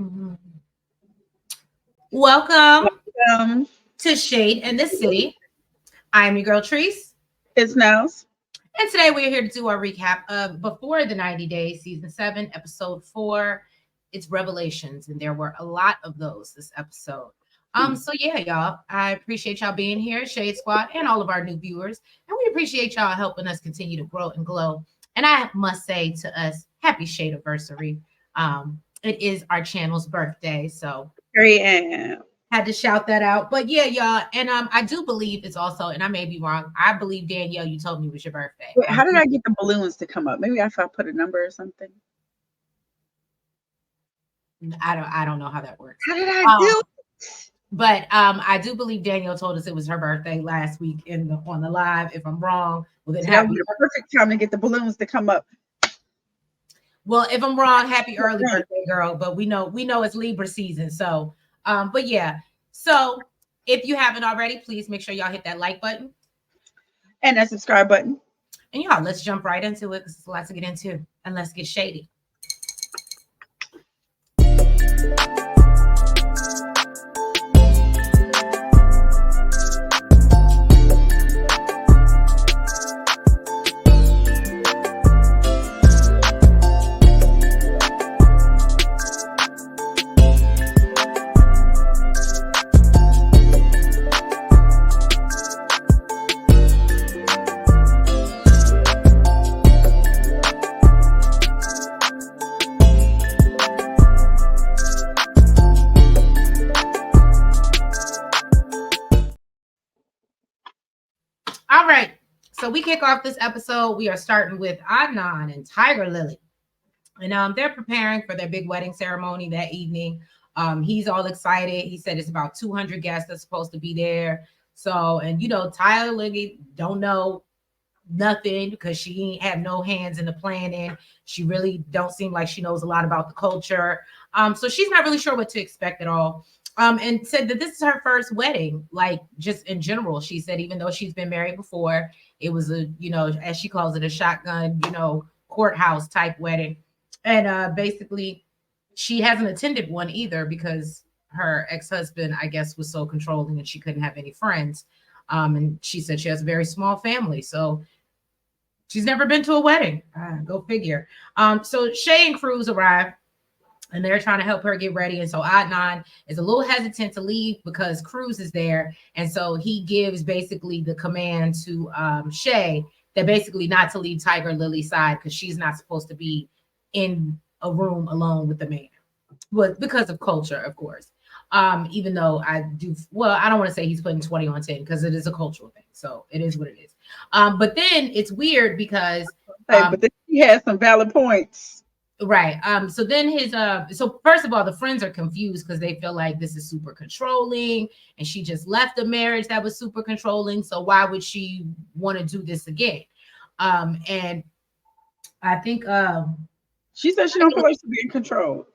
Mhm. Welcome to Shadeinthecity. I'm your girl Treese. It's Niles. And today we're here to do our recap of Before the 90 Days, Season 7, Episode 4. It's Revelations, and there were a lot of those this episode. So yeah, y'all, I appreciate y'all being here, Shade Squad, and all of our new viewers. And we appreciate y'all helping us continue to grow and glow. And I must say to us, happy Shade anniversary. It is our channel's birthday, so had to shout that out. But yeah, y'all, and I do believe it's also, and I may be wrong. I believe Danielle, you told me it was your birthday. Wait, how did I get the balloons to come up? Maybe if I put a number or something. I don't know how that works. How did I do? But I do believe Danielle told us it was her birthday last week on the live. If I'm wrong, well then that would be the perfect time to get the balloons to come up. Well, if I'm wrong, happy early birthday, girl. But we know it's Libra season, so but yeah. So if you haven't already, please make sure y'all hit that like button and that subscribe button. And y'all, let's jump right into it because there's a lot to get into, and let's get shady. All right, so we kick off this episode. We are starting with Adnan and Tigerlily, and they're preparing for their big wedding ceremony that evening. He's all excited. He said it's about 200 guests that's supposed to be there. So, and Tigerlily don't know nothing because she ain't have no hands in the planning. She really don't seem like she knows a lot about the culture. So she's not really sure what to expect at all. And said that this is her first wedding, like just in general. She said, even though she's been married before, it was a, as she calls it, a shotgun, courthouse type wedding. And basically, she hasn't attended one either because her ex-husband, I guess, was so controlling and she couldn't have any friends. And she said she has a very small family. So she's never been to a wedding. Go figure. So Shay and Cruz arrive. And they're trying to help her get ready. And so Adnan is a little hesitant to leave because Cruz is there. And so he gives basically the command to Shay that basically not to leave Tigerlily's side because she's not supposed to be in a room alone with the man. Well, because of culture, of course. Even though I don't want to say he's putting 20 on 10 because it is a cultural thing. So it is what it is. But then it's weird because but then he has some valid points. Right. So then so first of all, the friends are confused because they feel like this is super controlling and she just left a marriage that was super controlling. So why would she want to do this again? And I think she said she don't feel like she's being controlled.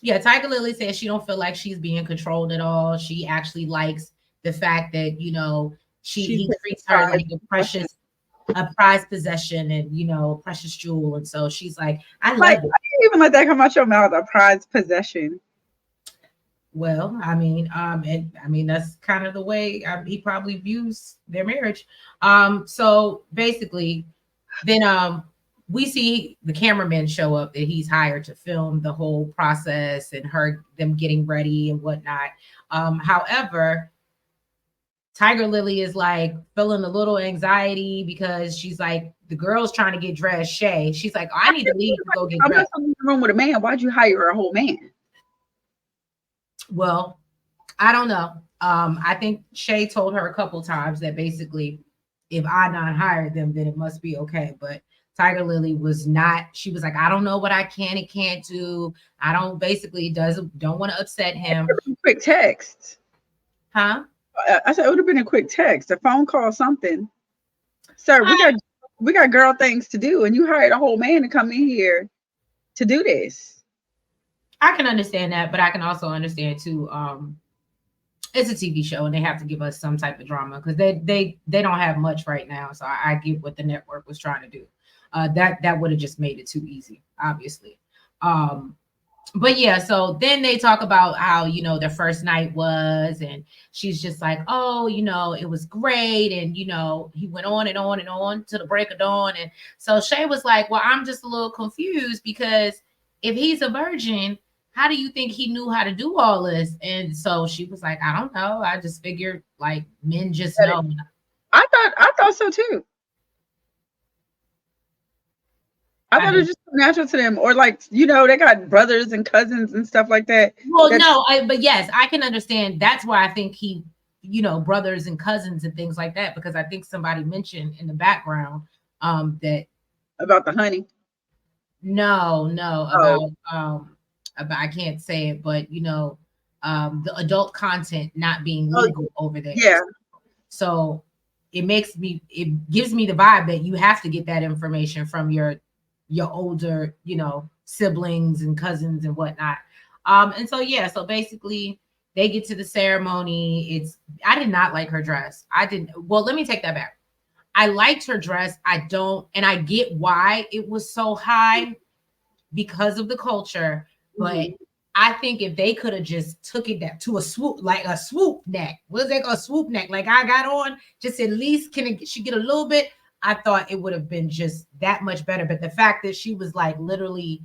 Yeah, Tigerlily says she don't feel like she's being controlled at all. She actually likes the fact that, he treats her like a prized possession and precious jewel, and so she's like, I love it. I didn't even let that come out your mouth, a prized possession. Well, I mean, that's kind of the way he probably views their marriage. So basically, then we see the cameraman show up that he's hired to film the whole process and them getting ready and whatnot. However, Tigerlily is like feeling a little anxiety because she's like, the girl's trying to get dressed. Shay, she's like, I need to leave to go get dressed. I'm in the room with a man. Why'd you hire a whole man? Well, I don't know. I think Shay told her a couple times that basically, if Adnan hired them, then it must be okay. But Tigerlily was not. She was like, I don't know what I can and can't do. I don't want to upset him. Quick text, huh? I said it would have been a quick text, a phone call, something. Sir, we got girl things to do, and you hired a whole man to come in here to do this. I can understand that, but I can also understand too. It's a TV show, and they have to give us some type of drama because they don't have much right now. So I get what the network was trying to do. That would have just made it too easy, obviously. But yeah, so then they talk about how, their first night was, and she's just like, oh, it was great. And, he went on and on and on to the break of dawn. And so Shay was like, well, I'm just a little confused because if he's a virgin, how do you think he knew how to do all this? And so she was like, I don't know. I just figured like men just know. I thought so too. I I thought it was did. just natural to them, or like they got brothers and cousins and stuff like that. Well, That no, but yes, I can understand. That's why I think he, brothers and cousins and things like that, because I think somebody mentioned in the background that about the honey. no, Oh, about I can't say it, but the adult content not being oh legal over there. yeah. So it gives me the vibe that you have to get that information from your older, siblings and cousins and whatnot. And so yeah, so basically they get to the ceremony. I did not like her dress. I didn't well, let me take that back. I liked her dress. I don't, and I get why it was so high because of the culture, but Mhm. I think if they could have just took it to a swoop, like a swoop neck, what's that called? Swoop neck, like I got on, just at least she get a little bit? I thought it would have been just that much better. But the fact that she was like literally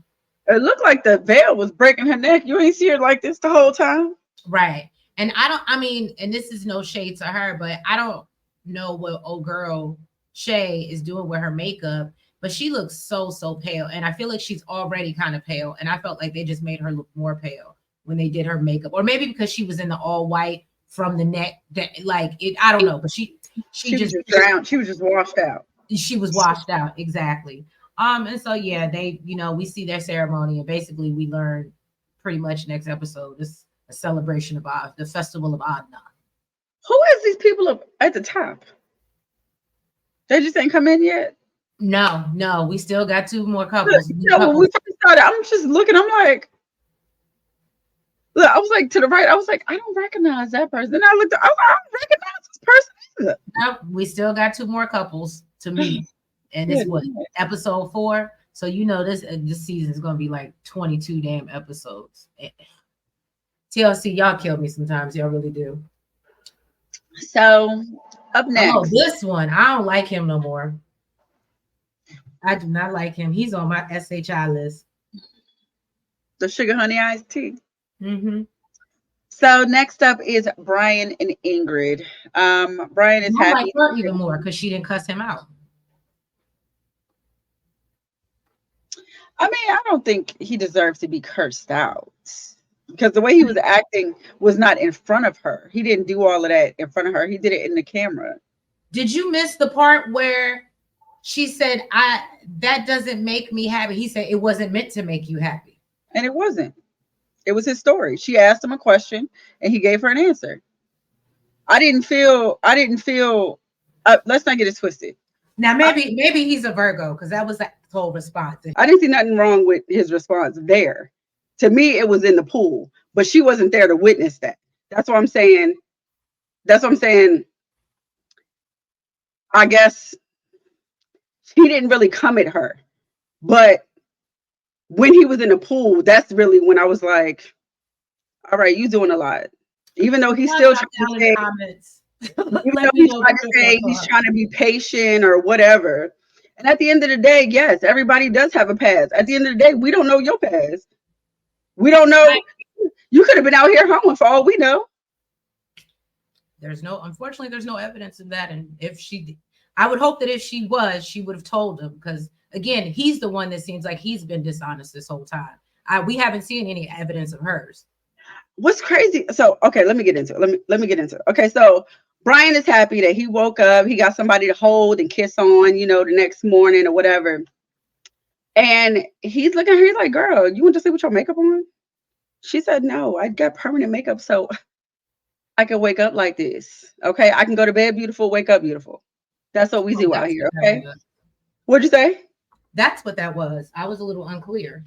It looked like the veil was breaking her neck. You ain't see her like this the whole time. right, and I mean, and this is no shade to her, but I don't know what old girl Shay is doing with her makeup, but she looks so pale, and I feel like she's already kind of pale, and I felt like they just made her look more pale when they did her makeup, or maybe because she was in the all white from the neck, that like it, I don't know, but she She was just just drowned. She was just washed out. she was washed out exactly. And so yeah, they we see their ceremony, and basically we learn pretty much next episode is a celebration of the festival of Adnan. Who is these people up at the top? They just ain't come in yet. No, we still got two more Look, couples. when we first started, I'm just looking. I'm like, look, I was like to the right. I was like, I don't recognize that person. Then I looked. I was like, I don't recognize this person No, we still got two more couples to either. meet, and it's Good. what, episode 4. So this season is gonna be like 22 damn episodes. TLC, y'all kill me sometimes. Y'all really do. So up Oh, next, this one, I don't like him no more. I do not like him. He's on my SHI list. the sugar honey iced tea. Mm-hmm. So next up is Brian and Ingrid. Brian is I like happy. her even more because she didn't cuss him out. I mean, I don't think he deserves to be cursed out because the way he was acting was not in front of her. He didn't do all of that in front of her. He did it in the camera. Did you miss the part where she said, "I that doesn't make me happy"? He said it wasn't meant to make you happy. And it wasn't. It was his story. She asked him a question and he gave her an answer. I didn't feel let's not get it twisted. Now I, maybe he's a Virgo because that was the whole response. I didn't see nothing wrong with his response there. To me, it was in the pool, but she wasn't there to witness that. That's what I'm saying. That's what I'm saying. I guess he didn't really come at her. But when he was in the pool, that's really when I was like, all right, you doing a lot. Even though he's Y'all still drop trying to down in the say, comments. even though Let me he's know trying what to your say thoughts he's are. trying to be patient or whatever. And at the end of the day, yes, everybody does have a past. At the end of the day, we don't know your past. We don't know. Right. You could have been out here hoeing for all we know. Unfortunately, there's no evidence of that. And I would hope that if she was, she would have told him because again, he's the one that seems like he's been dishonest this whole time. We haven't seen any evidence of hers. What's crazy? So, okay, let me get into it. Let me get into it. Okay, so Brian is happy that he woke up, he got somebody to hold and kiss on, the next morning or whatever. And he's looking at her, he's like, girl, you want to sleep with your makeup on? She said, no, I got permanent makeup so I can wake up like this. Okay, I can go to bed beautiful, wake up beautiful. That's what we Oh, do out that's here. what that Okay, was. what'd you say? That's what that was. I was a little unclear.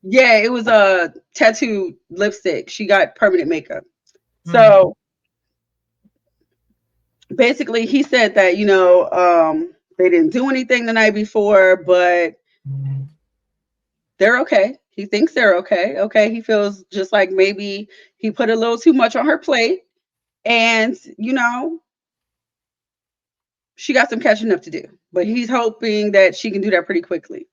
Yeah, it was a tattooed lipstick. She got permanent makeup. Hmm. So basically, he said that they didn't do anything the night before, but they're okay. He thinks they're okay. Okay. He feels just like maybe he put a little too much on her plate. And, she got some catching up to do. But he's hoping that she can do that pretty quickly.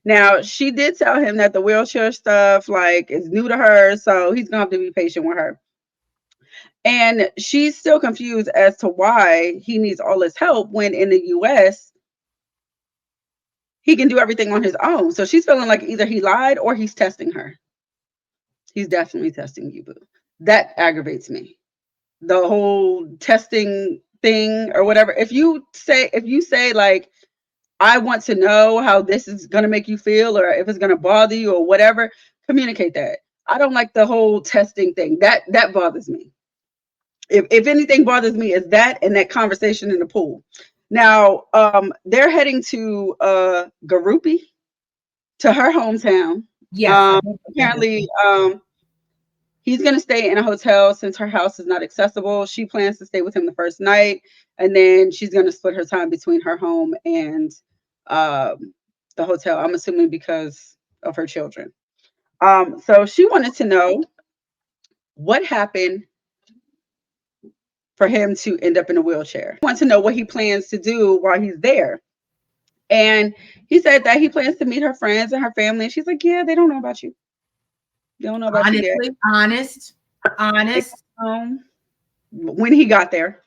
Now, she did tell him that the wheelchair stuff, like, is new to her. So he's going to have to be patient with her. And she's still confused as to why he needs all this help when in the US, he can do everything on his own. So she's feeling like either he lied or he's testing her. He's definitely testing you, boo. That aggravates me. The whole testing thing or whatever. If you say like, I want to know how this is gonna make you feel, or if it's gonna bother you or whatever, communicate that. I don't like the whole testing thing. That bothers me. If anything bothers me is that and that conversation in the pool. Now, they're heading to Garupi, to her hometown. Yes. Apparently, he's going to stay in a hotel since her house is not accessible. She plans to stay with him the first night, and then she's going to split her time between her home and the hotel. I'm assuming because of her children. So she wanted to know what happened for him to end up in a wheelchair. Wants to know what he plans to do while he's there. And he said that he plans to meet her friends and her family. And she's like, yeah, they don't know about you. They don't know about you yet. Honest. When he got there.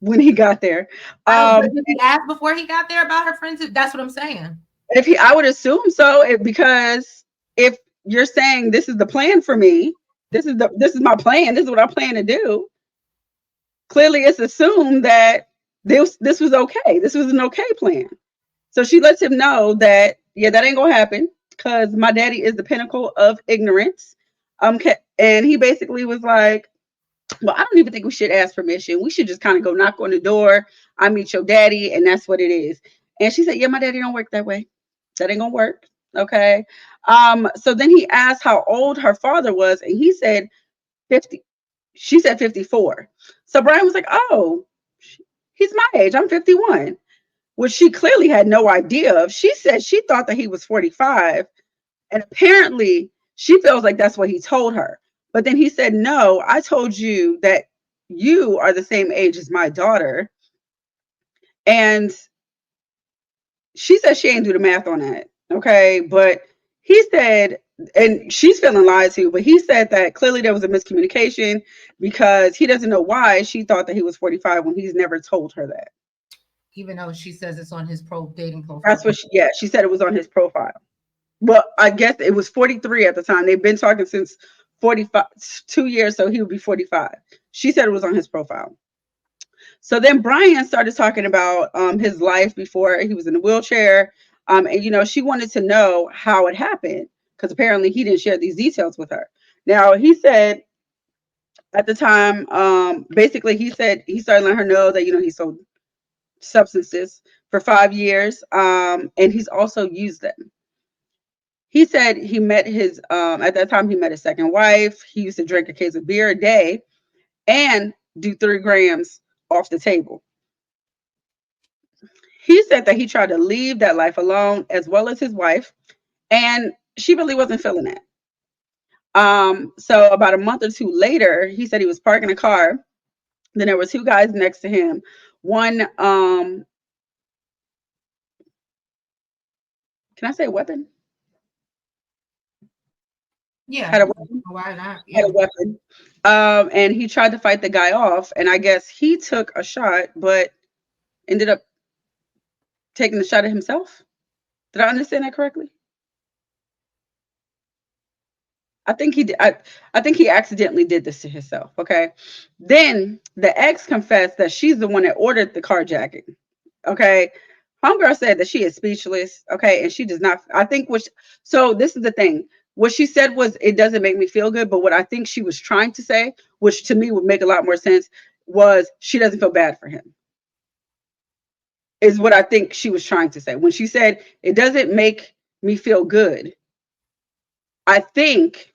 Did he ask before he got there about her friends? That's what I'm saying. I would assume so, because if you're saying this is the plan for me, this is my plan, this is what I plan to do. Clearly, it's assumed that this was okay. This was an okay plan. So she lets him know that, yeah, that ain't gonna happen because my daddy is the pinnacle of ignorance. And he basically was like, well, I don't even think we should ask permission. We should just kind of go knock on the door. I meet your daddy, and that's what it is. And she said, yeah, my daddy don't work that way. That ain't gonna work. Okay. So then he asked how old her father was, and he said 50. She said 54. So Brian was like, oh, he's my age. I'm 51, which she clearly had no idea of. She said she thought that he was 45. And apparently she feels like that's what he told her. But then he said, no, I told you that you are the same age as my daughter. And she said she ain't do the math on that. Okay. But he said, and she's feeling lied to, but he said that clearly there was a miscommunication because he doesn't know why she thought that he was 45 when he's never told her that. Even though she says it's on his dating profile. That's what she said it was on his profile. Well, I guess it was 43 at the time. They've been talking since 45, 2 years, so he would be 45. She said it was on his profile. So then Brian started talking about his life before he was in a wheelchair. And, she wanted to know how it happened because apparently he didn't share these details with her. Now, he said at the time, basically, he said he started letting her know that, he sold substances for 5 years, and he's also used them. He said he met at that time, he met his second wife. He used to drink a case of beer a day and do 3 grams off the table. He said that he tried to leave that life alone as well as his wife, and she really wasn't feeling that. So about a month or two later, he said he was parking a car. Then there were 2 guys next to him. One, can I say weapon? Yeah. Had a weapon. Why not? Yeah. Had a weapon. And he tried to fight the guy off, and I guess he took a shot, but ended up taking the shot at himself. Did I understand that correctly? I think he did. I think he accidentally did this to himself. Okay. Then the ex confessed that she's the one that ordered the carjacking. Okay. Homegirl said that she is speechless. Okay. And she does not, I think, so this is the thing. What she said was, it doesn't make me feel good. But what I think she was trying to say, which to me would make a lot more sense, was she doesn't feel bad for him. Is what I think she was trying to say. When she said, it doesn't make me feel good, I think,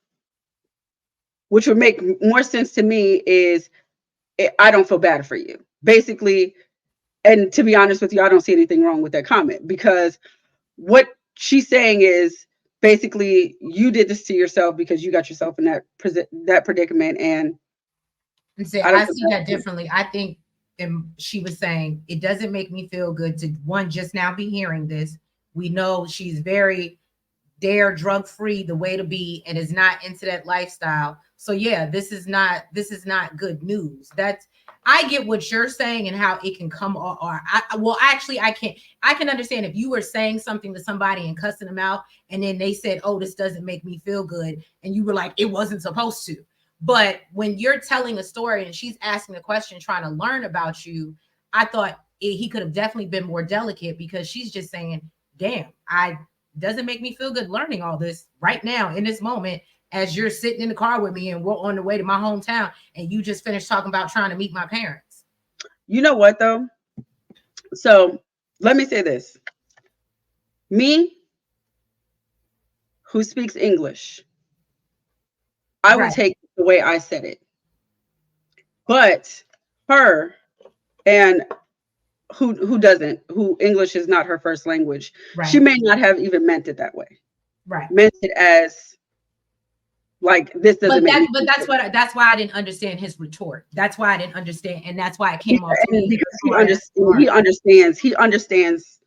which would make more sense to me, is I don't feel bad for you. Basically, and to be honest with you, I don't see anything wrong with that comment, because what she's saying is basically you did this to yourself because you got yourself in that predicament, and And say, I don't I think see that differently. I think, and she was saying, it doesn't make me feel good to one just now be hearing this. We know she's very dare drug free, the way to be, and is not into that lifestyle. So yeah, this is not good news. That's, I get what you're saying and how it can come, or well, actually I can understand if you were saying something to somebody and cussing them out, and then they said, oh, this doesn't make me feel good, and you were like, it wasn't supposed to. But when you're telling a story and she's asking a question trying to learn about you, I thought he could have definitely been more delicate, because she's just saying, damn, I doesn't make me feel good learning all this right now in this moment, as you're sitting in the car with me and we're on the way to my hometown, and you just finished talking about trying to meet my parents. You know what though? So let me say this. Me, who speaks English, I would Right, take it the way I said it. But her, and who doesn't, who English is not her first language, she right, may not have even meant it that way. right. Meant it as like, this doesn't make me But feel that's good. what that's why I didn't understand his retort. That's why I didn't understand, and that's why it Yeah, came off to and me because hard. he understands.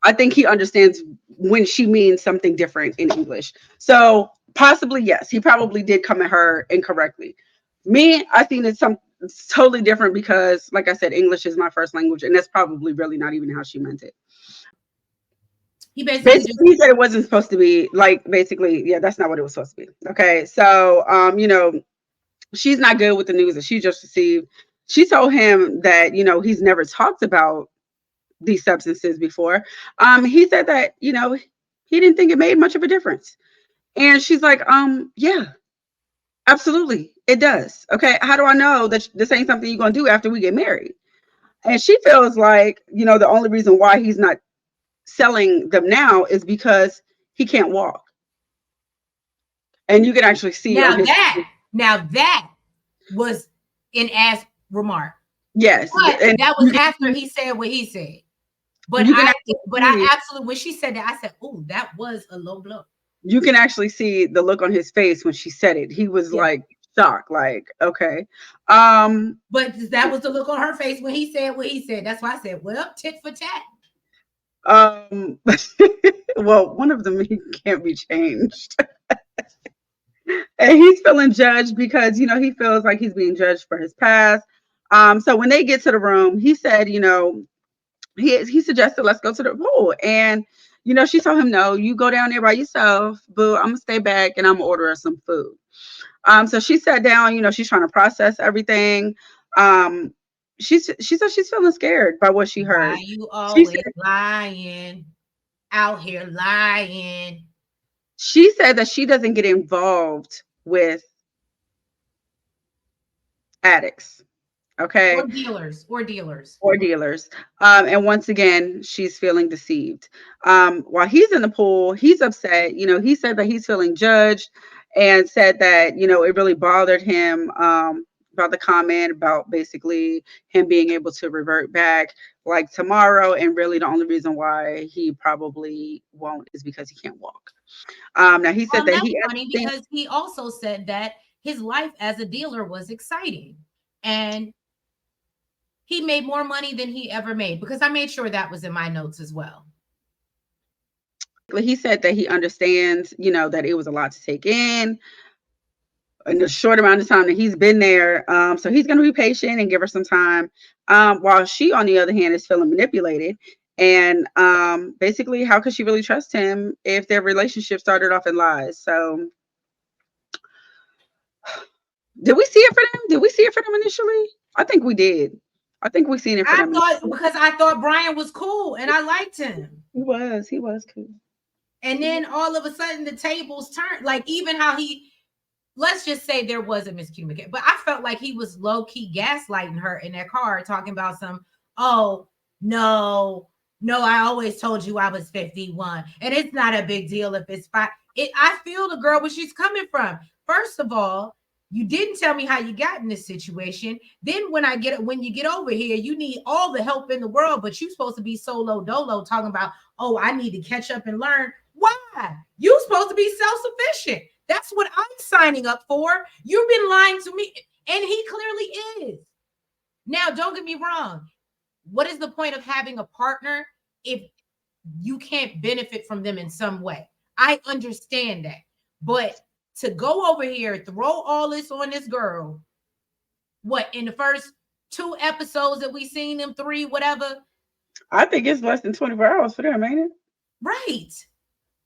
I think he understands when she means something different in English. So possibly, yes, he probably did come at her incorrectly. Me, I think it's totally different because, like I said, English is my first language, and that's probably really not even how she meant it. He basically just, Basically, he said it wasn't supposed to be like, basically, yeah, that's not what it was supposed to be. Okay, so she's not good with the news that she just received. She told him that he's never talked about these substances before. He said that he didn't think it made much of a difference, and she's like, yeah, absolutely, it does. Okay, how do I know that this ain't something you're gonna do after we get married? And she feels like the only reason why he's not selling them now is because he can't walk, and you can actually see on now his that now that was an ass remark. yes, But and that was after he said what he said. But you can I actually but I see absolutely, when she said that, I said, oh, that was a low blow. you can actually see the look on his face when she said it. He was Yeah. like shocked, like, okay. Um, But that was the look on her face when he said what he said. That's why I said, well, tit for tat. um, well, one of them he can't be changed. And he's feeling judged because he feels like he's being judged for his past. So when they get to the room, he said, he suggested let's go to the pool. And she told him, no, you go down there by yourself, boo. I'm gonna stay back and I'm gonna order us some food. So she sat down, she's trying to process everything. Um, she said she's feeling scared by what she Why heard. you She always said lying? Out here lying. she said that she doesn't get involved with addicts, okay, Or dealers. or dealers. And once again, she's feeling deceived. While he's in the pool, he's upset. He said that he's feeling judged, and said that it really bothered him. About the comment about basically him being able to revert back like tomorrow, and really the only reason why he probably won't is because he can't walk. Now he said that That's he funny understands. because he also said that his life as a dealer was exciting. And he made more money than he ever made, because I made sure that was in my notes as well. He said that he understands, that it was a lot to take in the short amount of time that he's been there. So he's going to be patient and give her some time. While she, on the other hand, is feeling manipulated. And basically, how could she really trust him if their relationship started off in lies? So, did we see it for them? Did we see it for them initially? I think we did. I think we seen it for I them thought, initially. because I thought Brian was cool and I liked him. He was. He was cool. And He was. then all of a sudden the tables turned. Like, even how he, let's just say there was a miscommunication, but I felt like he was low key gaslighting her in that car, talking about some, oh, no, no, I always told you I was 51. And it's not a big deal if it's five. I feel the girl where she's coming from. First of all, you didn't tell me how you got in this situation. Then when you get over here, you need all the help in the world, but you're supposed to be solo dolo talking about, oh, I need to catch up and learn. Why? You supposed to be self-sufficient. That's what I'm signing up for. You've been lying to me, and he clearly is. Now, don't get me wrong. What is the point of having a partner if you can't benefit from them in some way? I understand that. But to go over here, throw all this on this girl, what, in the first 2 episodes that we seen them, 3, whatever? I think it's less than 24 hours for them, ain't it? Right.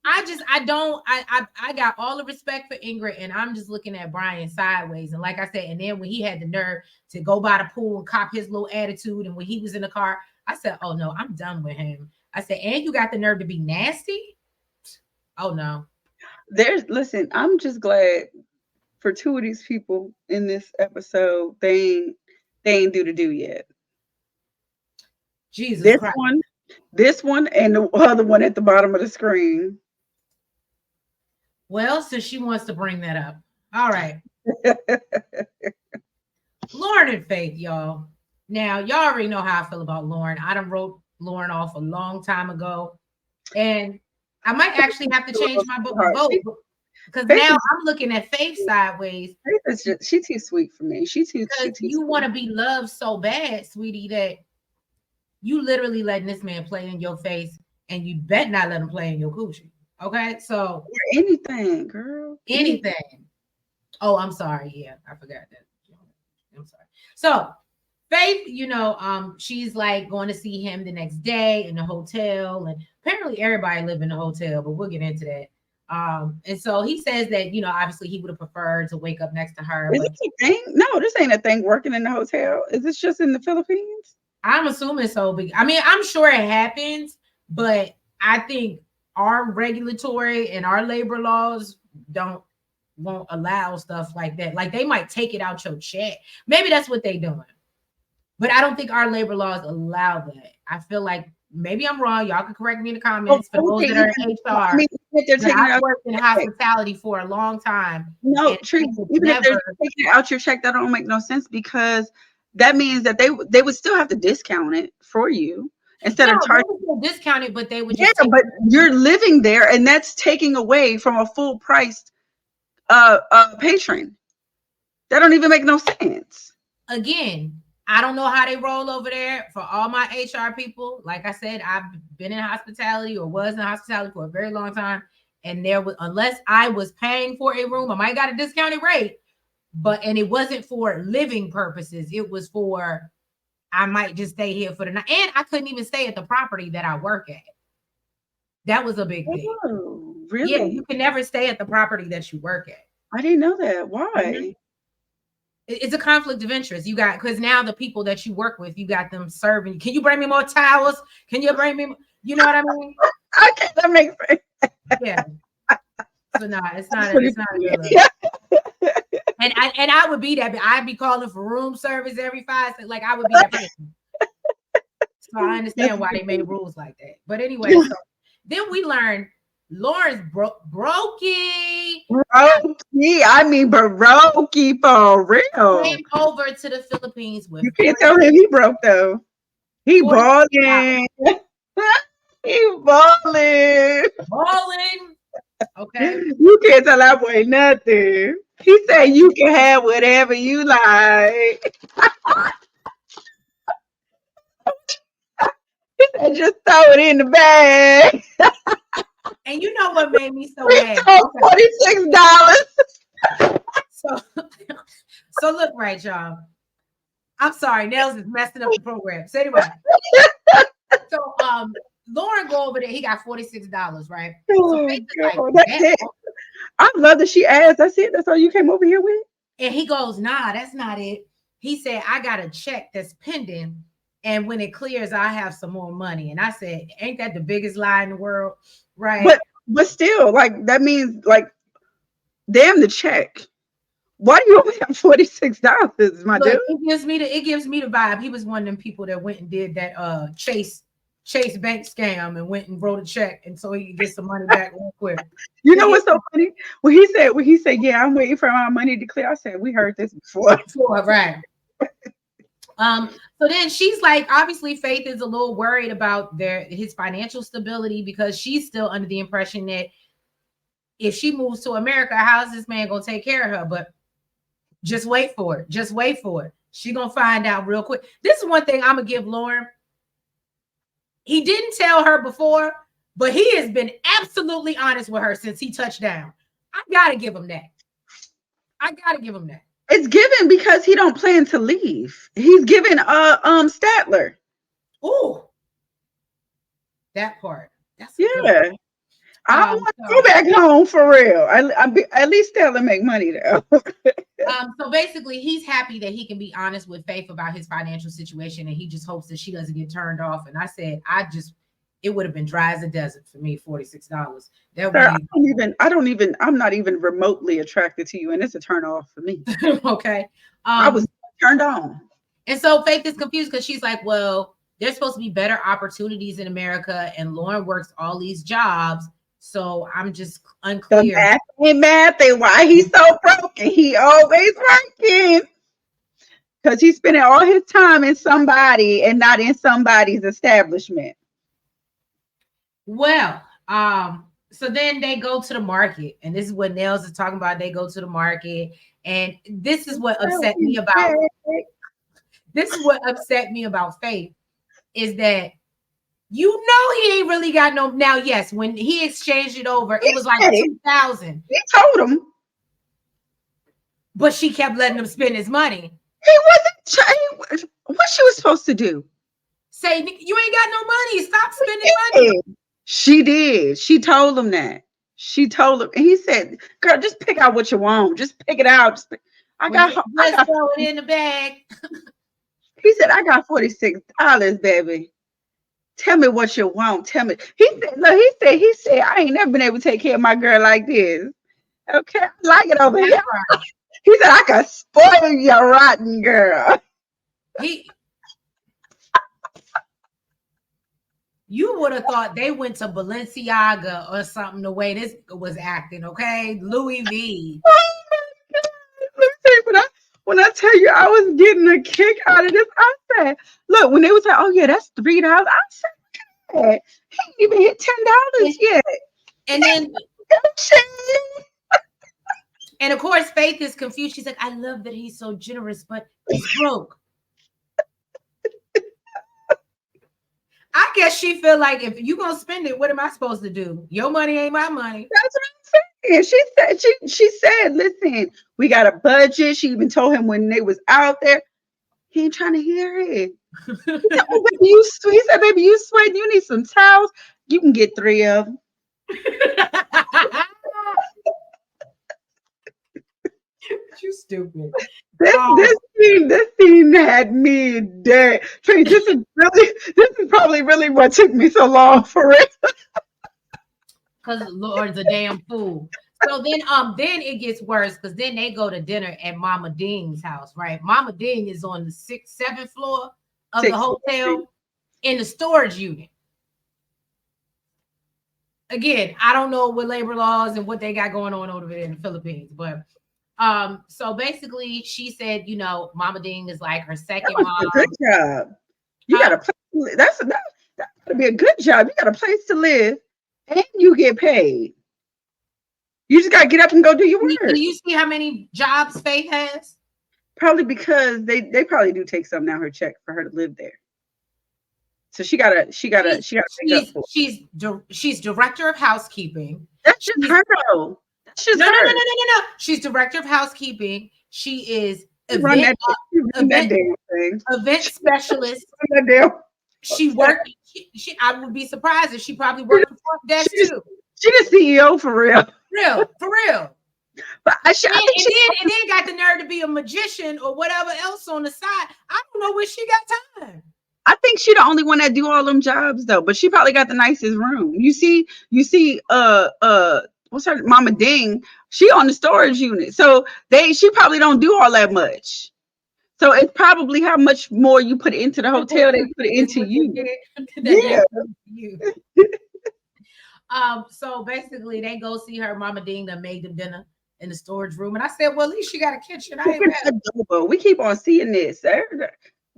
I got all the respect for Ingrid, and I'm just looking at Brian sideways. And like I said, and then when he had the nerve to go by the pool and cop his little attitude, and when he was in the car, I said, oh no, I'm done with him. I said, and you got the nerve to be nasty? Oh no. Listen, I'm just glad for 2 of these people in this episode, they ain't do yet. Jesus this Christ. this one, and the other one at the bottom of the screen. Well, since she wants to bring that up, all right. Loren Faith, y'all. Now, y'all already know how I feel about Loren. I done wrote Loren off a long time ago, and I might actually have to change my vote because now I'm looking at Faith sideways. She's too sweet for me. She's too you want to be loved so bad, sweetie, that you literally letting this man play in your face, and you bet not let him play in your coochie. Okay, so or anything, girl. Anything. Oh, I'm sorry. Yeah, I forgot that. I'm sorry. So Faith, she's like going to see him the next day in the hotel, and apparently everybody live in the hotel, but we'll get into that. And so he says that, obviously he would have preferred to wake up next to her. Is this a thing? No, this ain't a thing working in the hotel. Is this just in the Philippines? I'm assuming so. I mean, I'm sure it happens, but I think our regulatory and our labor laws won't allow stuff like that. Like they might take it out your check. Maybe that's what they doing. But I don't think our labor laws allow that. I feel like maybe I'm wrong. Y'all can correct me in the comments for those that are in HR. I've worked in hospitality for a long time. No, Tree, even if they're taking it out your check, that don't make no sense because that means that they would still have to discount it for you. Instead of charging discounted, but they would just but you're living there, and that's taking away from a full priced patron. That don't even make no sense. Again, I don't know how they roll over there. For all my HR people, like I said, I've been in hospitality or was in hospitality for a very long time, and there was, unless I was paying for a room, I might got a discounted rate, and it wasn't for living purposes. It was for I might just stay here for the night. And I couldn't even stay at the property that I work at. That was a big thing. Oh, really? Yeah, you can never stay at the property that you work at. I didn't know that. Why? Mm-hmm. It's a conflict of interest. You got, because now the people that you work with, you got them serving. Can you bring me more towels? Can you bring me, you know what I mean? Okay, that makes sense. Yeah. So no, it's not a good look. And I would be that. I'd be calling for room service every 5 seconds. Like I would be that person. So I understand why they made rules like that. But anyway, so then we learned Loren's brokey. Brokey. I mean brokey for real. Came over to the Philippines with. You can't tell him he broke though. He balling. He balling. Balling. Okay. You can't tell that boy nothing. He said you can have whatever you like. He said just throw it in the bag. And you know what made me so mad? $46. So look, right, y'all. I'm sorry, Nels is messing up the program. So anyway, so Loren go over there. He got $46, right? Oh, so that's it. I love that she asked. That's it. That's all you came over here with. And he goes, "Nah, that's not it." He said, "I got a check that's pending, and when it clears, I have some more money." And I said, "Ain't that the biggest lie in the world?" Right? But still, like that means like, damn the check. Why do you only have $46, my dude? It gives me the vibe. He was one of them people that went and did that Chase bank scam and went and wrote a check, and so he could get some money back real quick. You know what's so funny? When he said, "Yeah, I'm waiting for my money to clear," I said, "We heard this before." Right. So then she's like, obviously, Faith is a little worried about his financial stability because she's still under the impression that if she moves to America, how's this man gonna take care of her? But just wait for it. Just wait for it. She gonna find out real quick. This is one thing I'm gonna give Loren. He didn't tell her before, but he has been absolutely honest with her since he touched down. I gotta give him that. I gotta give him that. It's given because he don't plan to leave. He's given Statler. Ooh, that part. That's yeah. I want to go back home for real. At least Statler make money though. So basically, he's happy that he can be honest with Faith about his financial situation, and he just hopes that she doesn't get turned off. And I said, it would have been dry as a desert for me, $46. I'm not even remotely attracted to you, and it's a turn off for me. Okay. I was turned on. And so Faith is confused because she's like, well, there's supposed to be better opportunities in America, and Loren works all these jobs. So I'm just unclear. The math and why he's so broken. He always working. Because he's spending all his time in somebody and not in somebody's establishment. Well, so then they go to the market, and this is what Nels is talking about. They go to the market, and this is what upset me about Faith is that he ain't really got no. Now, yes, when he exchanged it over, it was like 2,000. He told him, but she kept letting him spend his money. He wasn't. What she was supposed to do? Say, you ain't got no money. Stop spending money. She did. She told him that. She told him, and he said, "Girl, just pick out what you want. Just pick it out. I got throw it in the bag." He said, "I got $46, baby. Tell me what you want. Tell me." He said, "Look, he said, I ain't never been able to take care of my girl like this. Okay, I like it over here." He said, "I can spoil your rotten girl." You would have thought they went to Balenciaga or something the way this was acting, okay? Louis V. Oh my God. When I tell you I was getting a kick out of this, I said, look, when they was like, oh yeah, that's $3, I said, he ain't even hit $10 yet. And then and of course, Faith is confused. She's like, I love that he's so generous, but he's broke. I guess she feel like if you gonna spend it, what am I supposed to do? Your money ain't my money. That's what I'm saying. She said, listen, we got a budget. She even told him when they was out there. He ain't trying to hear it. He said, oh, baby, he said, baby, you sweating. You need some towels. You can get 3 of them. You stupid. This scene had me dead. This is probably really what took me so long for it. Because Lord's a damn fool. So then it gets worse because then they go to dinner at Mama Ding's house, right? Mama Ding is on the 7th floor of the hotel in the storage unit. Again, I don't know what labor laws and what they got going on over there in the Philippines, but so basically she said, Mama Ding is like her second mom. Good job. You got a place. That's gotta be a good job. You got a place to live and you get paid. You just gotta get up and go do your work. Do you see how many jobs Faith has? Probably because they probably do take something out of her check for her to live there. So she gotta she's director of housekeeping. That's just her though. No. She's director of housekeeping. She is event specialist. She worked. I would be surprised if she probably worked the front desk too. She the CEO for real. For real. But and then got the nerve to be a magician or whatever else on the side. I don't know where she got time. I think she the only one that do all them jobs though. But she probably got the nicest room. You see, what's her Mama Ding? She on the storage unit, so she probably don't do all that much. So it's probably how much more you put into the hotel, they put it into you. Yeah. So basically, they go see her Mama Ding that made them dinner in the storage room, and I said, well, at least she got a kitchen. We keep on seeing this.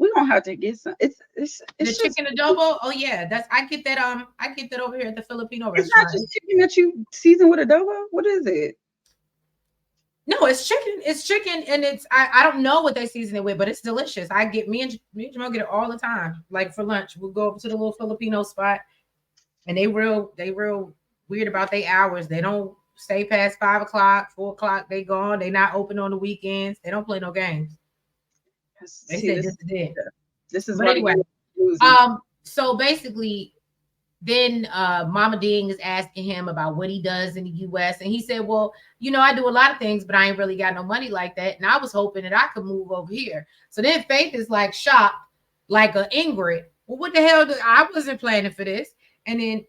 We're gonna have to get some. It's The just chicken adobo. Oh yeah, I get that. I get that over here at the Filipino it's not restaurant. just chicken that you season with adobo. What is it? No, it's chicken. It's chicken, and I don't know what they season it with, but it's delicious. I get me and Jamal get it all the time. Like for lunch, we'll go over to the little Filipino spot, and they real weird about their hours. They don't stay past 5 o'clock, 4 o'clock. They gone. They not open on the weekends. They don't play no games. They See, say this is it. this is But what anyway, you're losing. so basically, then Mama Ding is asking him about what he does in the US. And he said, well, I do a lot of things, but I ain't really got no money like that. And I was hoping that I could move over here. So then Faith is like shocked, like a Ingrid. Well, what the hell? I wasn't planning for this. And then,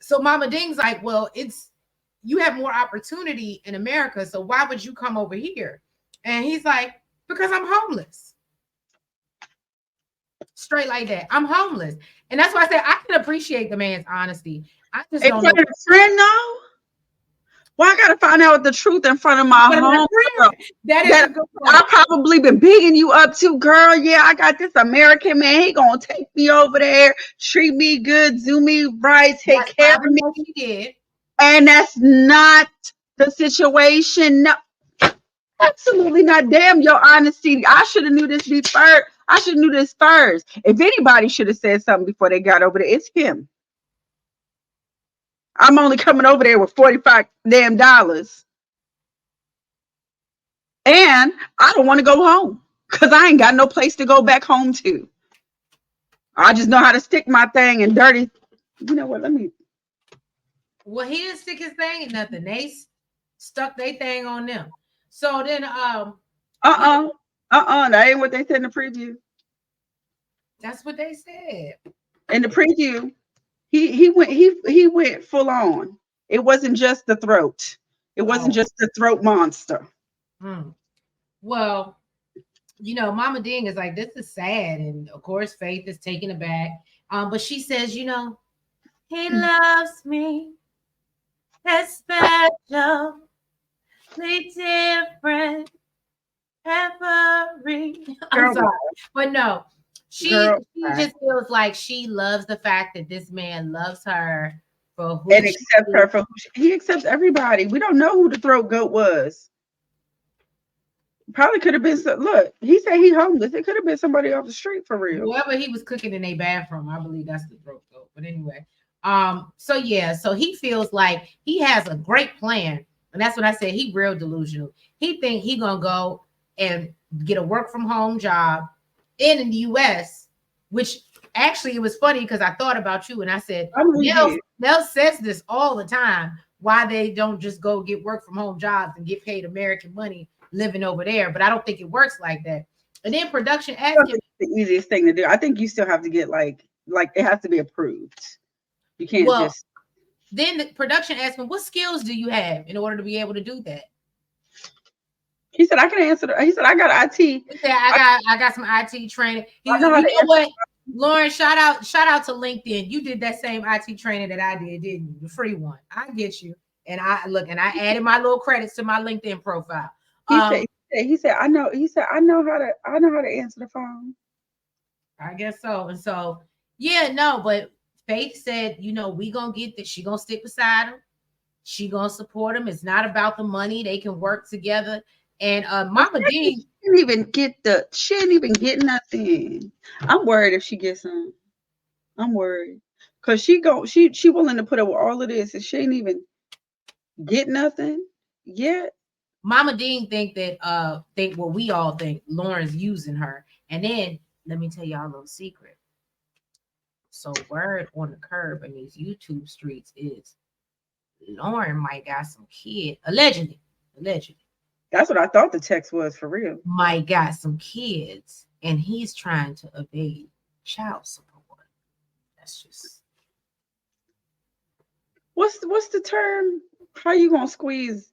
so Mama Ding's like, well, you have more opportunity in America. So why would you come over here? And he's like, because I'm homeless. Straight like that. I'm homeless. And that's why I said I can appreciate the man's honesty. I just don't know. A friend now? Why I gotta find out the truth in front of my home? That is a good point. I probably been bigging you up to, girl. Yeah, I got this American man. He gonna take me over there, treat me good, do me right, take care of me. He did. And that's not the situation. No, absolutely not. Damn your honesty. I should have knew this first. I should have knew this first. If anybody should have said something before they got over there, it's him. I'm only coming over there with $45 damn. And I don't want to go home because I ain't got no place to go back home to. I just know how to stick my thing in dirty. You know what? Well, he didn't stick his thing in nothing. They stuck their thing on them. So then that ain't what they said in the preview. That's what they said. In the preview, he went full on. It wasn't just the throat. It wasn't just the throat monster. Well, Mama Ding is like, this is sad. And of course, Faith is taken aback. But she says, he loves me. That's special. Different. I'm sorry. But no. She just feels like she loves the fact that this man loves her for who and accepts her for who he accepts everybody. We don't know who the throat goat was. Probably could have been look, he said he homeless. It could have been somebody off the street for real. Whoever he was cooking in a bathroom, I believe that's the throat goat. But anyway, so he feels like he has a great plan. And that's what I said. He real delusional. He think he gonna go and get a work from home job in the US, which actually it was funny because I thought about you and I said, Nell says this all the time, why they don't just go get work from home jobs and get paid American money living over there. But I don't think it works like that. And then production asked him, the easiest thing to do. I think you still have to get like it has to be approved. You can't just. Then the production asked him, what skills do you have in order to be able to do that? He said, I can answer. He said, I got IT. He said, I got some IT training. You know what? Loren, shout out to LinkedIn. You did that same IT training that I did, didn't you? The free one. I get you. And I added my little credits to my LinkedIn profile. He said, I know how to answer the phone. I guess so. And so, but Faith said, we gonna get this. She gonna stick beside him. She gonna support him. It's not about the money. They can work together. And Mama Ding she didn't even get nothing. I'm worried if she gets some. I'm worried. Cause she willing to put up with all of this and she ain't even get nothing yet. Mama Ding think what we all think Lauren's using her. And then let me tell y'all a little secret. So word on the curb in these YouTube streets is Loren might got some kid, allegedly. That's what I thought the text was for real. Might got some kids and he's trying to evade child support. That's just. What's the term? How you gonna squeeze?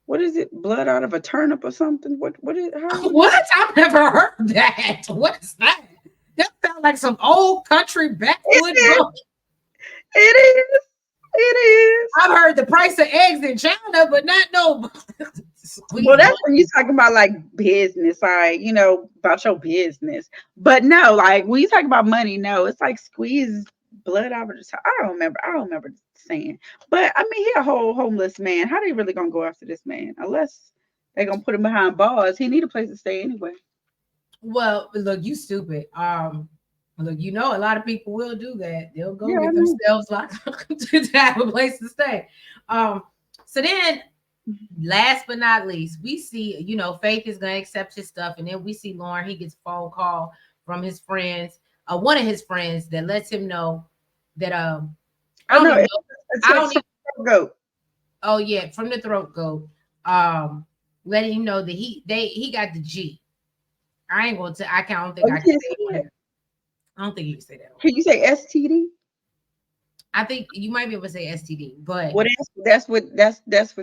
What is it? Blood out of a turnip or something? What? I've never heard that. What is that? That sounds like some old country backwood. It is. I've heard the price of eggs in China, but not no Well, that's when you talking about like business, like about your business. But no, like when you talk about money, no, it's like squeeze blood out of the top. I don't remember. I don't remember saying. But I mean, he a whole homeless man. How they really gonna go after this man? Unless they gonna put him behind bars. He need a place to stay anyway. Well, look, you stupid. Look, a lot of people will do that. They'll go Yeah, I get know. themselves locked up to have a place to stay. So then, last but not least, we see, Faith is gonna accept his stuff, and then we see Loren. He gets a phone call from his friends, one of his friends that lets him know that I Oh don't no, even know. it's I like don't even. some goat. Oh yeah, from the throat goat. Letting him know that he got the G. I ain't gonna. I don't Oh, think you I can can't say it say on that. here. I don't think you can say that on Can here. you say STD? I think you might be able to say STD, but Well, that's what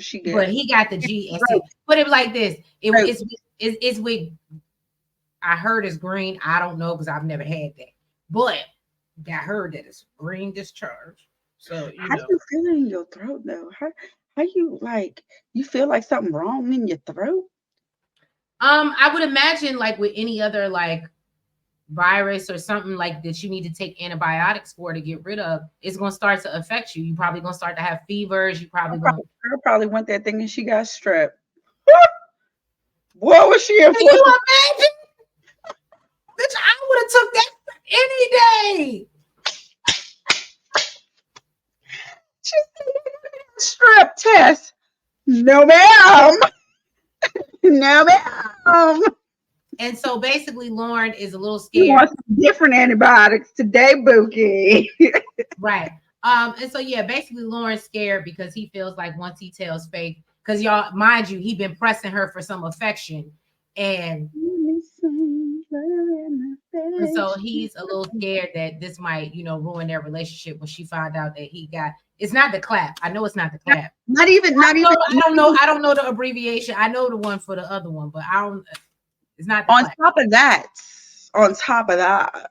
she but got. he got the GST. Put it like this: Throat. it's with. I heard it's green. I don't know because I've never had that, but I heard that it's green discharge. So How do you feel in your throat though? How you like you feel like something wrong in your throat? I would imagine like with any other like virus or something like that you need to take antibiotics for to get rid of, it's gonna start to affect you. You probably gonna start to have fevers. You probably gonna. Girl probably went that thing and she got strep. What was she in Can for? you imagine? Bitch, I would have took that any day. She said, strep test. No, ma'am. No, ma'am. And so basically, Loren is a little You scared. want some different antibiotics today, Bookie. Right. And so yeah, basically Loren's scared because he feels like once he tells Faith, because y'all, mind you, he been pressing her for some affection. And so he's a little scared that this might, ruin their relationship when she found out that it's not the clap. I know it's not the clap. Not even. I don't know the abbreviation. I know the one for the other one, but I don't. It's not the On clap. top of that,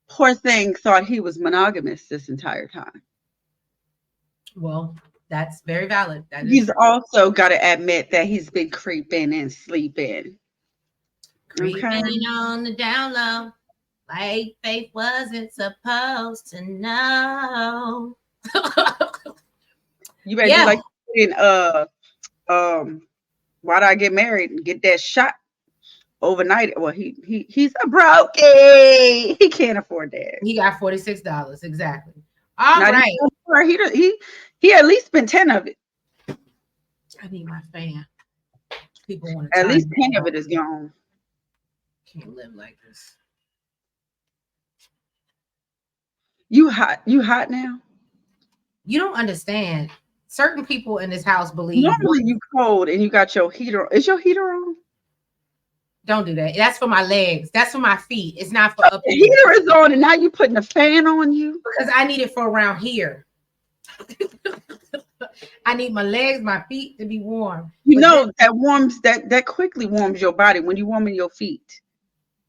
poor thing thought he was monogamous this entire time. Well, that's very valid. That is He's true. also got to admit that he's been creeping and sleeping. Creeping Okay. on the down low, like Faith wasn't supposed to know. You better do Yeah. like in why'd I get married and get that shot overnight? Well, he's a brokey. He can't afford that. He got $46. Exactly. All Not right. even he at least spent 10 of it. I need my fan. People want to At time least me 10 of out. it is gone. Can't live like this. You hot now? You don't understand. Certain people in this house believe. Normally you cold and you got your heater. Is your heater on? Don't do that. That's for my legs. That's for my feet. It's not for up The here. heater is on and now you putting a fan on you? Because I need it for around here. I need my legs, my feet to be warm. You know that quickly warms your body when you warming your feet.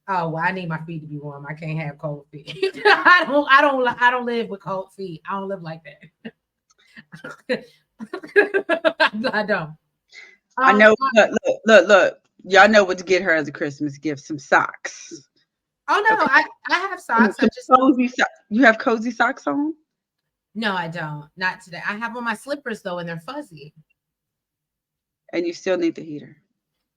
Oh well, I need my feet to be warm. I can't have cold feet. I don't live with cold feet. I don't live like that. I don't. I know. Look. Y'all know what to get her as a Christmas gift. Some socks. Oh no, Okay. I have socks. Some cozy socks. You have cozy socks on? No, I don't. Not today. I have on my slippers though, and they're fuzzy. And you still need the heater.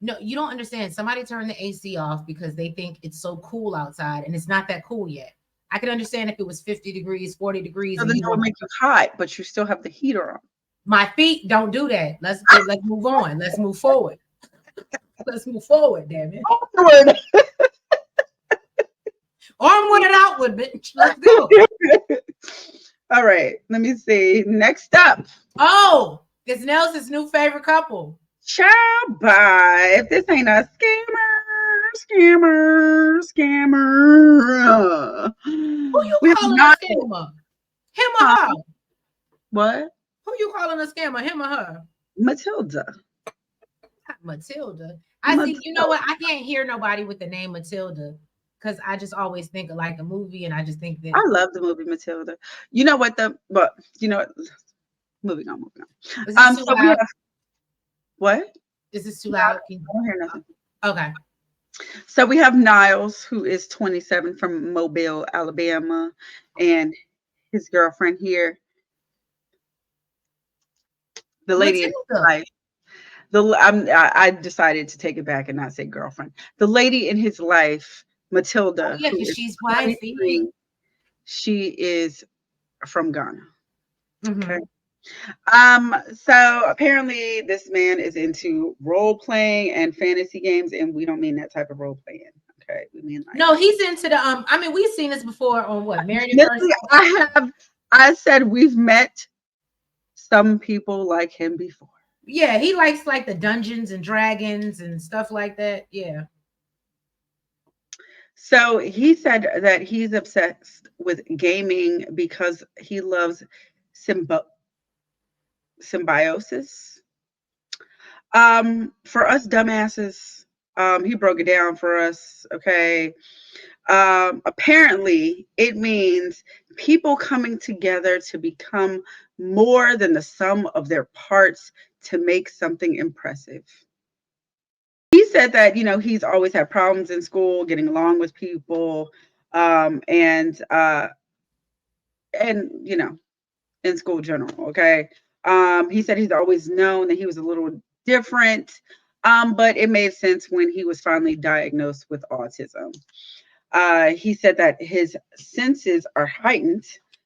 No, you don't understand. Somebody turned the AC off because they think it's so cool outside, and it's not that cool yet. I can understand if it was 50 degrees, 40 degrees, So and then you that would know make you hot, but you still have the heater on. my feet don't do that. Let's move on. Let's move forward. Let's move forward, damn it. Onward. Onward and outward, bitch. Let's go. All right. Let me see. Next up. Oh, it's Nelson's new favorite couple. Child, bye. If this ain't a scammer. Who you We have calling not. a scammer? Him or her? What? Who you calling a scammer? Him or her? Matilda. Matilda. I see. You know what? I can't hear nobody with the name Matilda because I just always think of like a movie, and I just think that I love the movie Matilda. You know what? Moving on. Is it too So we loud? What? Is this too No, I loud? don't hear nothing. Okay. So we have Niles, who is 27 from Mobile, Alabama, and his girlfriend here, the lady in his Matilda. life. I decided to take it back and not say girlfriend. The lady in his life, Oh Matilda, yeah, who because is she's wifey. 23, she is from Ghana. Okay. Mm-hmm. So apparently this man is into role playing and fantasy games, and we don't mean that type of role playing. Okay, we mean like No, he's into the I mean, we've seen this before on what Married at First literally. I said we've met some people like him before. Yeah, he likes like the Dungeons and Dragons and stuff like that. Yeah. So he said that he's obsessed with gaming because he loves symbi- symbiosis. For us dumbasses, he broke it down for us. Okay. Apparently, it means people coming together to become more than the sum of their parts to make something impressive. He said that, he's always had problems in school, getting along with people, um, and, uh, and in school general. Okay. He said he's always known that he was a little different, but it made sense when he was finally diagnosed with autism. He said that his senses are heightened,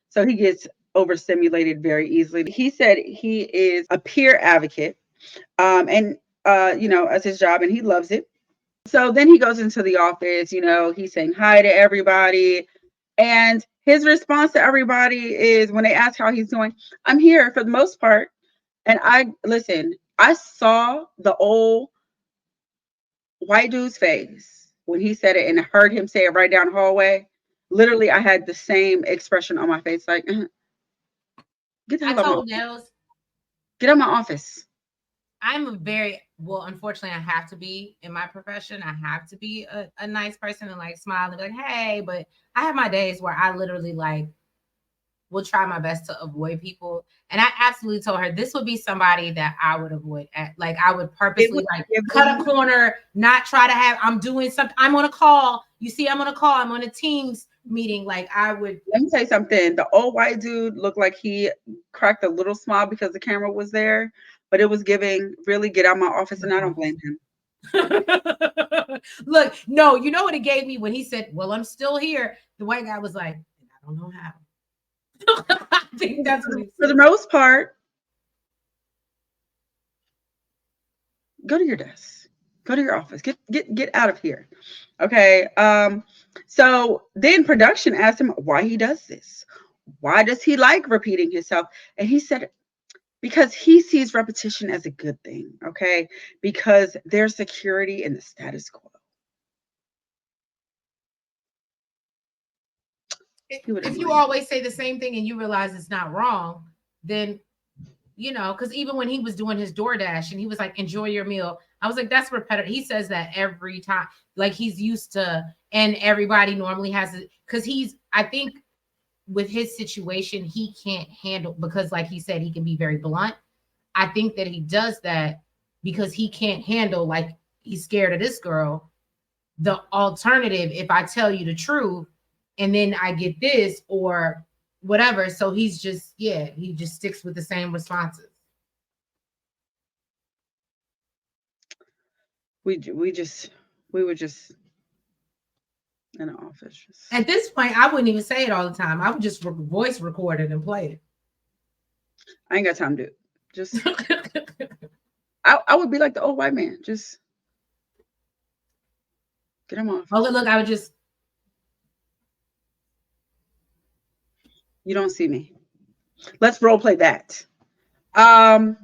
so he gets overstimulated very easily. He said he is a peer advocate, and as his job, and he loves it. So then he goes into the office. He's saying hi to everybody, and his response to everybody is when they ask how he's doing, "I'm here for the most part." And I listen. I saw the old white dude's face when he said it and heard him say it right down the hallway. Literally, I had the same expression on my face, like, get the I hell out of my told office. Nels Get out of my office. I'm a very well, unfortunately, I have to be in my profession. I have to be a nice person and like smile and be like, hey, but I have my days where I literally like will try my best to avoid people. And I absolutely told her this would be somebody that I would avoid at like I would It was purposely like cut a giving. corner, not try to have I'm doing something. I'm on a call. You see, I'm on a call, I'm on a Teams meeting. Like I would Let me tell you something. The old white dude looked like he cracked a little smile because the camera was there, but it was giving really get out of my office, and I don't blame him. look, no, you know what it gave me when he said, well, I'm still here. The white guy was like, I don't know how. I think that's what he For the said. most part, go to your desk, go to your office, get out of here. Okay. So then production asked him why he does this. Why does he like repeating himself? And he said, because he sees repetition as a good thing. Okay. Because there's security in the status quo. He would If you annoy always say the same thing and you realize it's not wrong, then because even when he was doing his DoorDash and he was like, enjoy your meal, I was like, that's repetitive. He says that every time, like he's used to, and everybody normally has it because I think with his situation, he can't handle because, like he said, he can be very blunt. I think that he does that because he can't handle, like, he's scared of this girl. The alternative, if I tell you the truth and then I get this or whatever. So he's just, yeah, he just sticks with the same responses. we were just in the office. At this point, I wouldn't even say it all the time. I would just voice record it and play I ain't got time to do it. Just it. I would be like the old white man. Just get him off. Oh, look, I would just. You don't see me. Let's role play that. Um,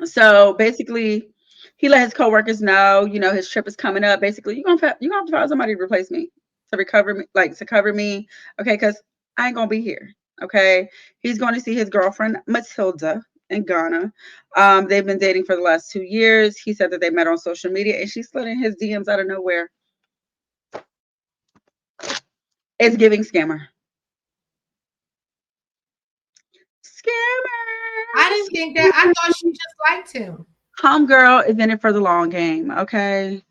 so basically, he let his coworkers know, his trip is coming up. Basically, you're gonna have to find somebody to replace me, to recover me, like to cover me, okay? Because I ain't gonna be here, okay? He's going to see his girlfriend Matilda in Ghana. They've been dating for the last 2 years. He said that they met on social media, and she slid in his DMs out of nowhere. It's giving scammer. I Scammer. didn't think that. I thought she just liked him. Homegirl is in it for the long game. Okay.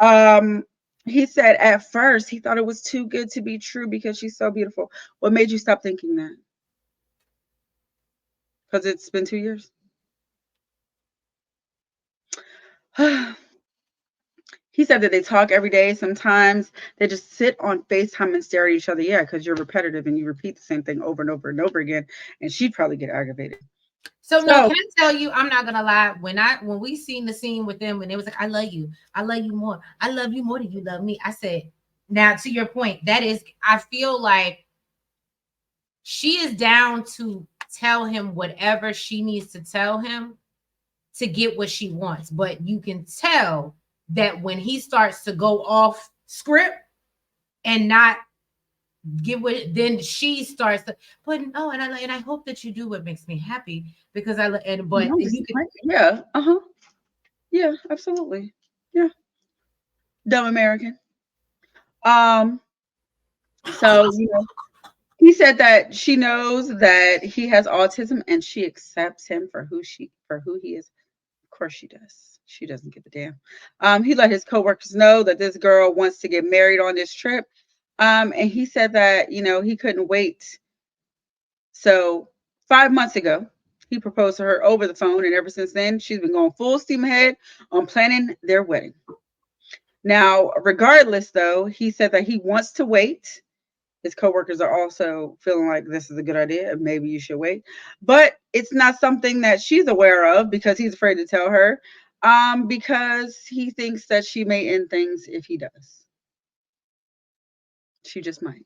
Um, he said at first he thought it was too good to be true because she's so beautiful. What made you stop thinking that? Because it's been 2 years. He said that they talk every day. Sometimes they just sit on FaceTime and stare at each other. Yeah, because you're repetitive and you repeat the same thing over and over and over again. And she'd probably get aggravated. So no, So, can I tell you? I'm not gonna lie. When we seen the scene with them, when it was like, I love you more, I love you more than you love me. I said, now to your point, that is, I feel like she is down to tell him whatever she needs to tell him to get what she wants. But you can tell that when he starts to go off script and not give what, then she starts to, but no, and I hope that you do what makes me happy because and but you can. yeah, yeah, absolutely, yeah, dumb American. Um, so he said that she knows that he has autism and she accepts him for who he is. Of course she does. She doesn't give a damn. He let his coworkers know that this girl wants to get married on this trip. And he said that, he couldn't wait. So 5 months ago, he proposed to her over the phone, and ever since then, she's been going full steam ahead on planning their wedding. Now, regardless, though, he said that he wants to wait. His coworkers are also feeling like this is a good idea and maybe you should wait. But it's not something that she's aware of because he's afraid to tell her, because he thinks that she may end things if he does. She just might.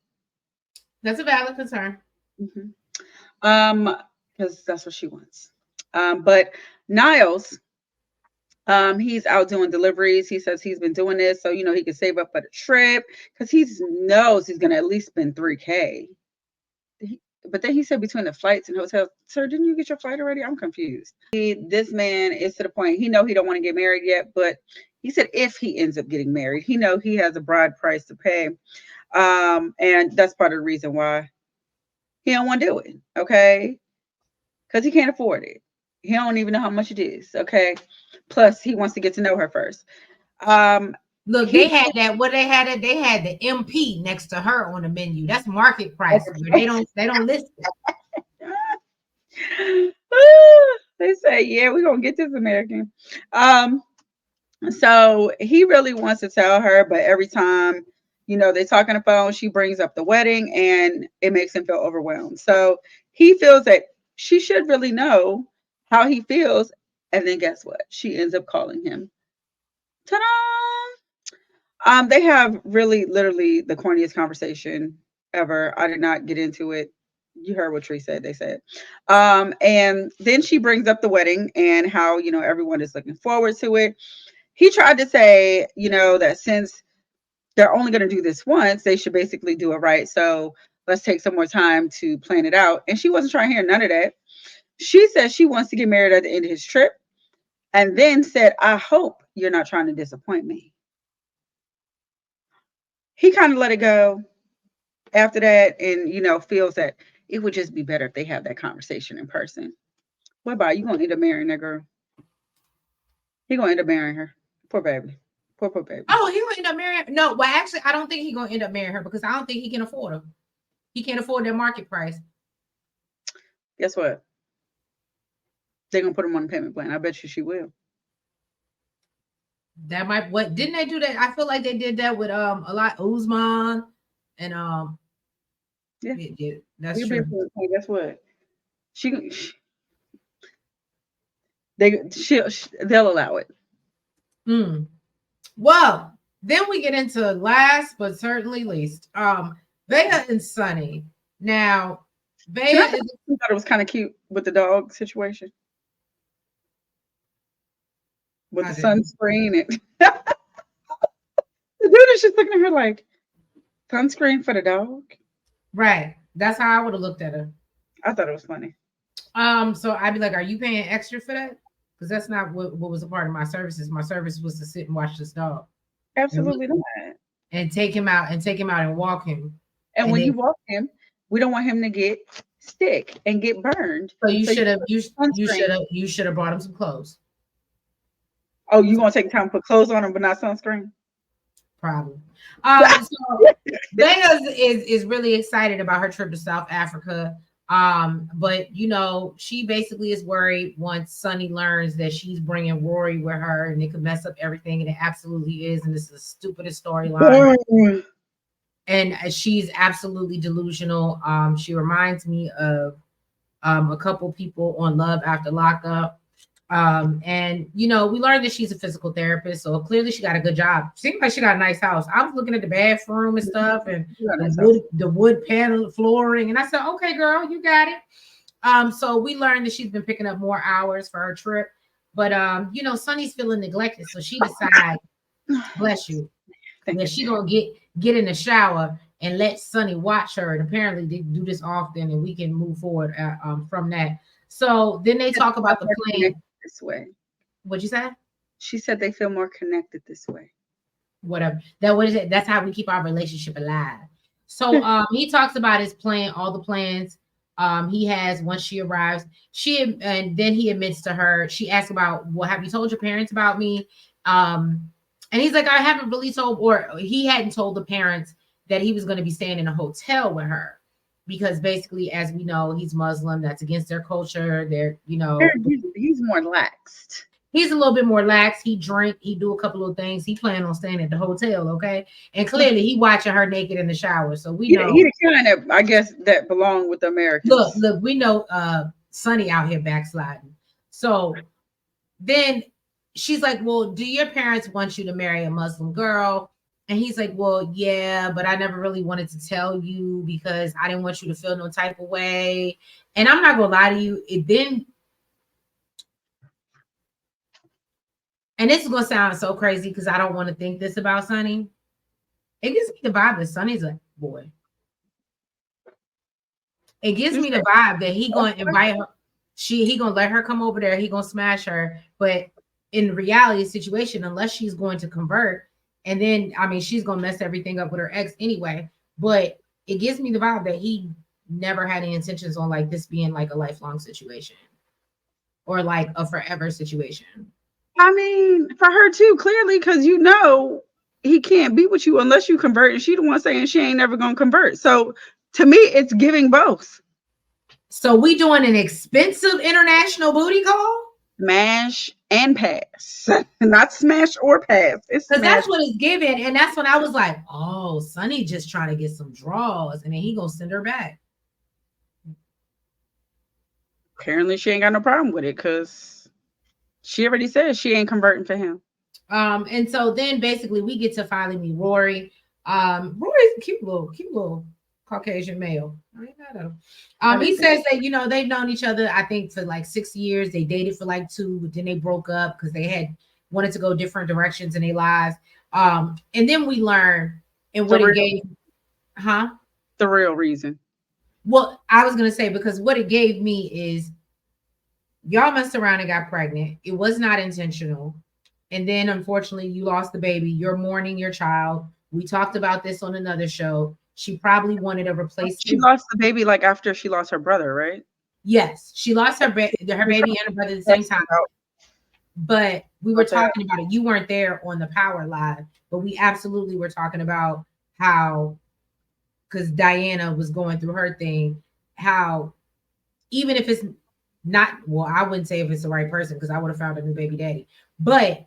That's a valid concern. Mm-hmm. Because that's what she wants. But Niles, he's out doing deliveries. He says he's been doing this so he can save up for the trip because he knows he's gonna at least spend $3K. But then he said between the flights and hotels, sir, didn't you get your flight already? I'm confused. This man is to the point. He know he don't want to get married yet, but he said if he ends up getting married, he know he has a bride price to pay, and that's part of the reason why he don't want to do it. Okay, because he can't afford it. He don't even know how much it is. Okay, plus he wants to get to know her first. Look, they had that. What they had it. They had the MP next to her on the menu. That's market price. Where they don't list it. They say, yeah, we're gonna get this American. So he really wants to tell her, but every time they talk on the phone, she brings up the wedding and it makes him feel overwhelmed. So he feels that she should really know how he feels. And then guess what? She ends up calling him. Ta-da! They have really literally the corniest conversation ever. I did not get into it. You heard what Tree said, they said. And then she brings up the wedding and how, everyone is looking forward to it. He tried to say, that since they're only going to do this once, they should basically do it right. So let's take some more time to plan it out. And she wasn't trying to hear none of that. She said she wants to get married at the end of his trip and then said, I hope you're not trying to disappoint me. He kind of let it go after that and, feels that it would just be better if they have that conversation in person. What about you? Going to end up marrying that girl? He going to end up marrying her. Poor baby. Poor baby. Oh, he gonna end up marrying. No, well, actually, I don't think he's gonna end up marrying her because I don't think he can afford her. He can't afford their market price. Guess what? They're gonna put him on a payment plan. I bet you she will. That might what didn't they do that? I feel like they did that with a lot Uzman and yeah, that's true. Guess what? They'll allow it. Well, then we get into last but certainly least, Veah Sunny. Now, Veah thought it was kind of cute with the dog situation. With the sunscreen and the dude is just looking at her like sunscreen for the dog. Right. That's how I would have looked at her. I thought it was funny. So I'd be like, are you paying extra for that? Because that's not what was a part of my services. My service was to sit and watch this dog. Absolutely not. And take him out and walk him. And when you walk him, we don't want him to get sick and get burned. So you should have brought him some clothes. Oh, you gonna take time to put clothes on them, but not sunscreen? Probably. So Vegas is really excited about her trip to South Africa. But you know, she basically is worried once Sunny learns that she's bringing Rory with her, and it could mess up everything, and it absolutely is, and this is the stupidest storyline. And she's absolutely delusional. She reminds me of a couple people on Love After Lockup. And you know, we learned that she's a physical therapist, so clearly she got a good job. Seems like she got a nice house. I was looking at the bathroom and stuff, and the wood panel flooring, and I said, "Okay, girl, you got it." So we learned that she's been picking up more hours for her trip, but you know, Sunny's feeling neglected, so she decides, bless you, that she gonna get in the shower and let Sunny watch her. And apparently they do this often, and we can move forward from that. So then they talk about the plan this way. What'd you say? She said they feel more connected this way. Whatever. That what is it? That's how we keep our relationship alive. So he talks about his plan, all the plans he has once she arrives. And then he admits to her, she asks about, well, have you told your parents about me? And he's like, I haven't really told, or he hadn't told the parents that he was going to be staying in a hotel with her. Because basically, as we know, he's Muslim. That's against their culture. They're, you know, he's more laxed. He's a little bit more lax. He drink. He do a couple of things. He planned on staying at the hotel, okay? And clearly, he watching her naked in the shower. So we know he the kind of, I guess, that belong with the Americans. Look, we know Sunny out here backsliding. So then she's like, well, do your parents want you to marry a Muslim girl? And he's like, well, yeah, but I never really wanted to tell you because I didn't want you to feel no type of way. And I'm not gonna lie to you, it then, and this is gonna sound so crazy because I don't want to think this about Sunny. It gives me the vibe that Sunny's a boy. It gives me the vibe that he gonna invite her. He gonna let her come over there. He gonna smash her. But in reality situation, unless she's going to convert, and then I mean she's gonna mess everything up with her ex anyway. But it gives me the vibe that he never had any intentions on like this being like a lifelong situation or like a forever situation. I mean, for her too, clearly, because you know he can't be with you unless you convert, and she the one saying she ain't never gonna convert. So to me, it's giving both. So we doing an expensive international booty call? Smash and pass. Not smash or pass. It's because that's what it's given. And that's when I was like, oh, Sunny just trying to get some draws, and then he gonna send her back. Apparently she ain't got no problem with it because she already said she ain't converting for him. And so then basically we get to finally meet Rory. Rory's a cute little Caucasian male. I ain't mad at him. He says that, you know, they've known each other, I think, for like 6 years. They dated for like 2, but then they broke up because they had wanted to go different directions in their lives. And then we learn and what it gave, the real reason. Well, I was gonna say, because what it gave me is y'all messed around and got pregnant. It was not intentional. And then unfortunately you lost the baby. You're mourning your child. We talked about this on another show. She probably wanted a replacement. She lost the baby like after she lost her brother, right? Yes, she lost her baby and her brother at the same time. But we were talking about it. You weren't there on the Power Live, but we absolutely were talking about how, because Diana was going through her thing, how even if it's not, well, I wouldn't say if it's the right person because I would have found a new baby daddy. But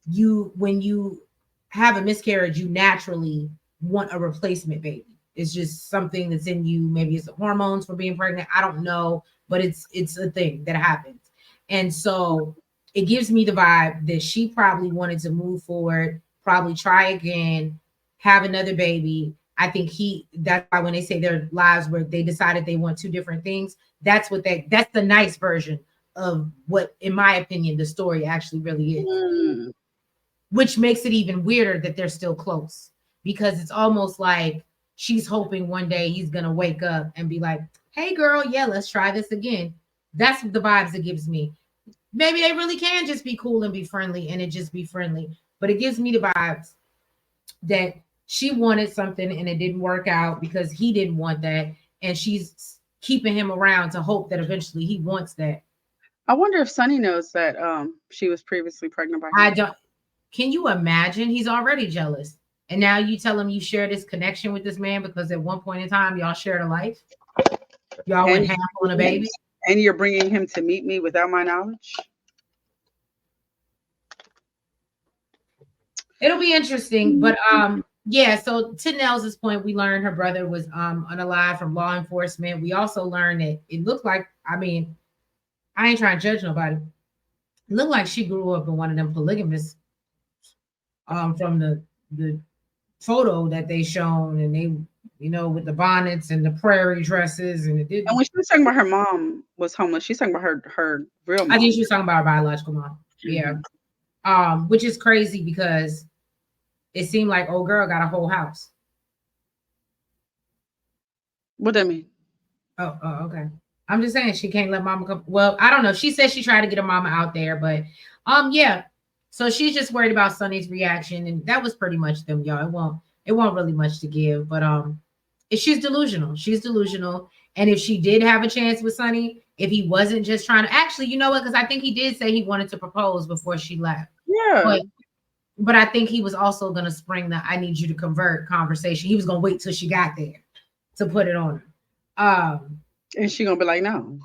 when you have a miscarriage, you naturally want a replacement baby. It's just something that's in you. Maybe it's the hormones for being pregnant. I don't know, but it's a thing that happens. And so it gives me the vibe that she probably wanted to move forward, probably try again, have another baby. I think that's why when they say their lives where they decided they want 2 different things, that's the nice version of what, in my opinion, the story actually really is. Which makes it even weirder that they're still close, because it's almost like she's hoping one day he's gonna wake up and be like, hey girl, yeah, let's try this again. That's the vibes it gives me. Maybe they really can just be cool and be friendly and it just be friendly, but it gives me the vibes that she wanted something and it didn't work out because he didn't want that, and she's keeping him around to hope that eventually he wants that. I wonder if Sunny knows that she was previously pregnant by I him. don't. Can you imagine? He's already jealous, and now you tell him you share this connection with this man because at one point in time y'all shared a life. Y'all went And half on a baby. and you're bringing him to meet me without my knowledge. It'll be interesting, but yeah. So to Nels's point, we learned her brother was unalive from law enforcement. We also learned that it looked like. I mean, I ain't trying to judge nobody. It looked like she grew up in one of them polygamous from the photo that they shown, and they, with the bonnets and the prairie dresses, and it And didn't. when she was talking about her mom was homeless, she's talking about her real I think mom. she was talking about her biological mom. Yeah. Which is crazy because it seemed like old girl got a whole house. What that mean? Oh, okay. I'm just saying she can't let mama come. Well, I don't know. She said she tried to get her mama out there, but yeah. So she's just worried about Sunny's reaction, and that was pretty much them, y'all. It won't really much to give, but she's delusional. She's delusional. And if she did have a chance with Sunny, if he wasn't just trying to actually, you know what? Because I think he did say he wanted to propose before she left. Yeah. But I think he was also gonna spring the I need you to convert conversation. He was gonna wait till she got there to put it on her. And she gonna be like, no.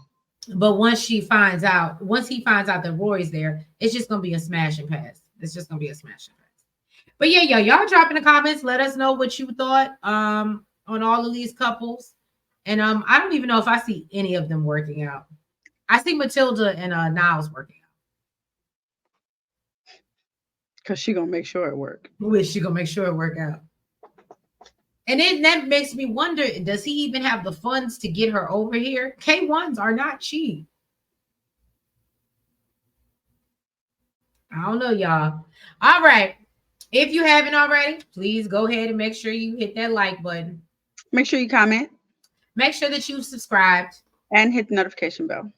But once he finds out that Roy's there, it's just gonna be a smash and pass. It's just gonna be a smash and pass. But yeah, y'all drop in the comments. Let us know what you thought on all of these couples. And I don't even know if I see any of them working out. I see Matilda and Niles working out. Because she gonna make sure it work. Which she gonna make sure it work out. And then that makes me wonder, does he even have the funds to get her over here? K1s are not cheap. I don't know, y'all. All right. If you haven't already, please go ahead and make sure you hit that like button. Make sure you comment. Make sure that you've subscribed. And hit the notification bell.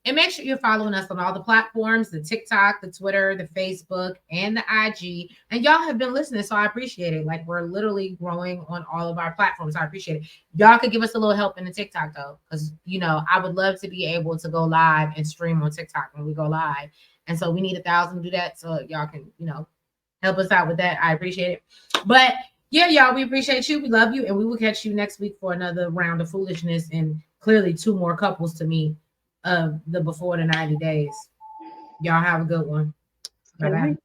And make sure you're following us on all the platforms, the TikTok, the Twitter, the Facebook, and the IG. And y'all have been listening, so I appreciate it. Like, we're literally growing on all of our platforms. I appreciate it. Y'all could give us a little help in the TikTok, though, because, I would love to be able to go live and stream on TikTok when we go live. And so we need 1,000 to do that, so y'all can, help us out with that. I appreciate it. But, yeah, y'all, we appreciate you. We love you, and we will catch you next week for another round of foolishness and clearly 2 more couples to meet of the before the 90 days. Y'all have a good one. Bye-bye.